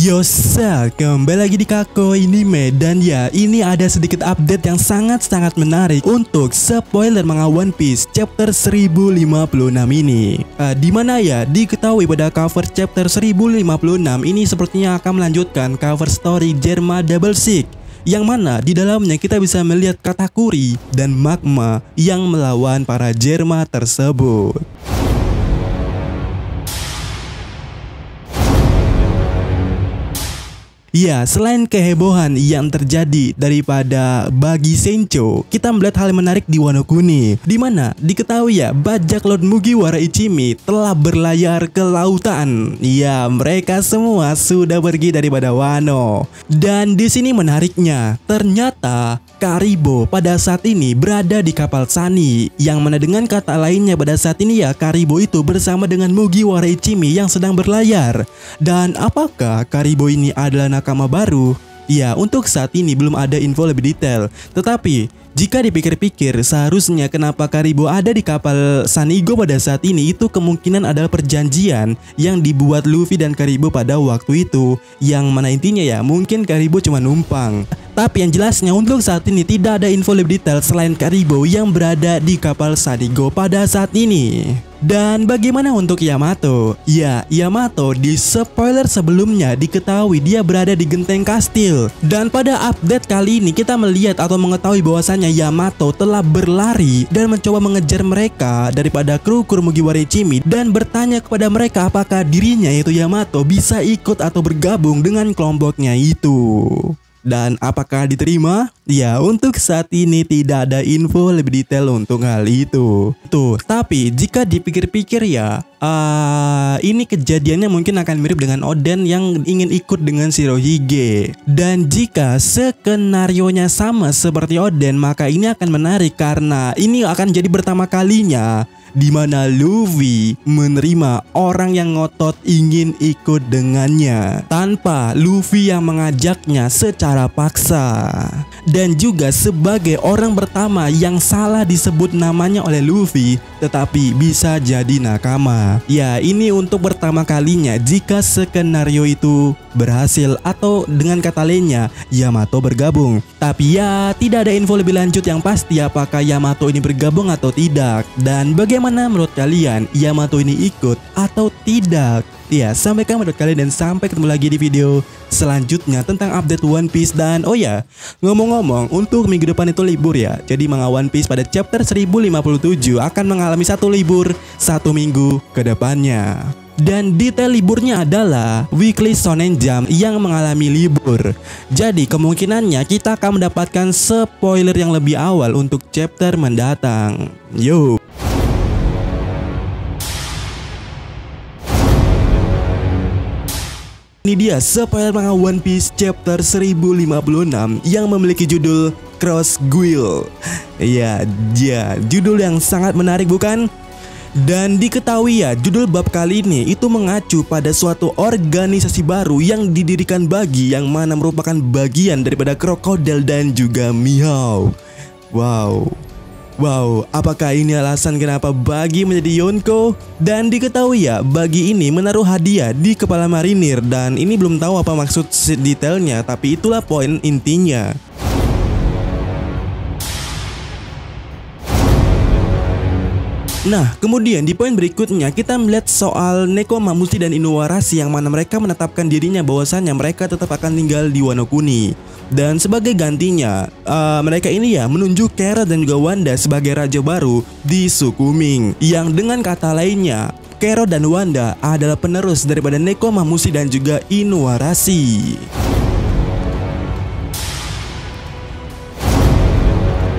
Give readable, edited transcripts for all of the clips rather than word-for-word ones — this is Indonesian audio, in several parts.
Yosa, kembali lagi di Kako Anime. Dan ya, ini ada sedikit update yang sangat-sangat menarik untuk spoiler manga One Piece chapter 1056 ini. Dimana ya, diketahui pada cover chapter 1056 ini sepertinya akan melanjutkan cover story Germa Double Six, yang mana di dalamnya kita bisa melihat Katakuri dan Magma yang melawan para Germa tersebut. Ya, selain kehebohan yang terjadi daripada Bagi Sencho, kita melihat hal yang menarik di Wano Kuni, di mana diketahui ya, bajak Lord Mugiwara Ichimi telah berlayar ke lautan. Ya, mereka semua sudah pergi daripada Wano. Dan di sini menariknya, ternyata Karibo pada saat ini berada di kapal Sunny, yang mana dengan kata lainnya pada saat ini ya, Karibo itu bersama dengan Mugiwara Ichimi yang sedang berlayar. Dan apakah Karibo ini adalah nakama baru? Ya, untuk saat ini belum ada info lebih detail. Tetapi jika dipikir-pikir, seharusnya kenapa Karibo ada di kapal Sanigo pada saat ini, itu kemungkinan adalah perjanjian yang dibuat Luffy dan Karibo pada waktu itu, yang mana intinya ya, mungkin Karibo cuma numpang. Tapi yang jelasnya untuk saat ini tidak ada info lebih detail selain Karibo yang berada di kapal Sanigo pada saat ini. Dan bagaimana untuk Yamato? Ya, Yamato di spoiler sebelumnya diketahui dia berada di Genteng Kastil. Dan pada update kali ini kita melihat atau mengetahui bahwasanya Yamato telah berlari dan mencoba mengejar mereka daripada kru Mugiwara Ichimi, dan bertanya kepada mereka apakah dirinya yaitu Yamato bisa ikut atau bergabung dengan kelompoknya itu. Dan apakah diterima? Ya, untuk saat ini tidak ada info lebih detail untuk hal itu. Tapi jika dipikir-pikir ya, ini kejadiannya mungkin akan mirip dengan Oden yang ingin ikut dengan Shirohige. Dan jika skenarionya sama seperti Oden, maka ini akan menarik karena ini akan jadi pertama kalinya di mana Luffy menerima orang yang ngotot ingin ikut dengannya tanpa Luffy yang mengajaknya secara paksa. Dan juga sebagai orang pertama yang salah disebut namanya oleh Luffy tetapi bisa jadi nakama. Ya, ini untuk pertama kalinya jika skenario itu berhasil, atau dengan kata lainnya Yamato bergabung. Tapi ya, tidak ada info lebih lanjut yang pasti apakah Yamato ini bergabung atau tidak. Dan bagaimana menurut kalian, Yamato ini ikut atau tidak? Ya, sampaikan menurut kalian dan sampai ketemu lagi di video selanjutnya tentang update One Piece. Dan oh ya, ngomong-ngomong, untuk minggu depan itu libur ya. Jadi manga One Piece pada chapter 1057 akan mengalami satu libur 1 minggu ke depannya. Dan detail liburnya adalah Weekly Shonen Jump yang mengalami libur. Jadi kemungkinannya kita akan mendapatkan spoiler yang lebih awal untuk chapter mendatang. Yo. Ini dia spoiler manga One Piece chapter 1056 yang memiliki judul Cross Guild. Ya, judul yang sangat menarik bukan? Dan diketahui ya, judul bab kali ini itu mengacu pada suatu organisasi baru yang didirikan Bagi, yang mana merupakan bagian daripada Crocodile dan juga Mihawk. Wow, apakah ini alasan kenapa Bagi menjadi Yonko? Dan diketahui ya, Bagi ini menaruh hadiah di kepala marinir, dan ini belum tahu apa maksud detailnya, tapi itulah poin intinya. Nah, kemudian di poin berikutnya kita melihat soal Nekomamushi dan Inuarashi, yang mana mereka menetapkan dirinya bahwasannya mereka tetap akan tinggal di Wano Kuni. Dan sebagai gantinya, mereka ini ya menunjuk Kera dan juga Wanda sebagai raja baru di suku Ming, yang dengan kata lainnya, Kero dan Wanda adalah penerus daripada Nekomamushi dan juga Inuarashi.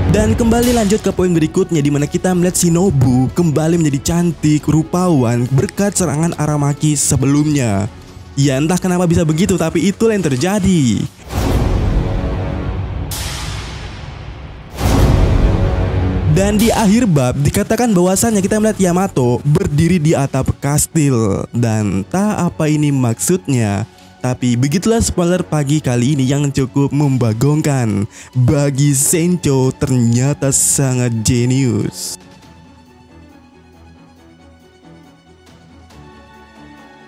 Dan kembali lanjut ke poin berikutnya, di mana kita melihat Shinobu kembali menjadi cantik, rupawan berkat serangan Aramaki sebelumnya. Ya, entah kenapa bisa begitu, tapi itulah yang terjadi. Dan di akhir bab dikatakan bahwasannya kita melihat Yamato berdiri di atap kastil, dan entah apa ini maksudnya. Tapi begitulah spoiler pagi kali ini yang cukup membagongkan. Bagi Sencho ternyata sangat jenius.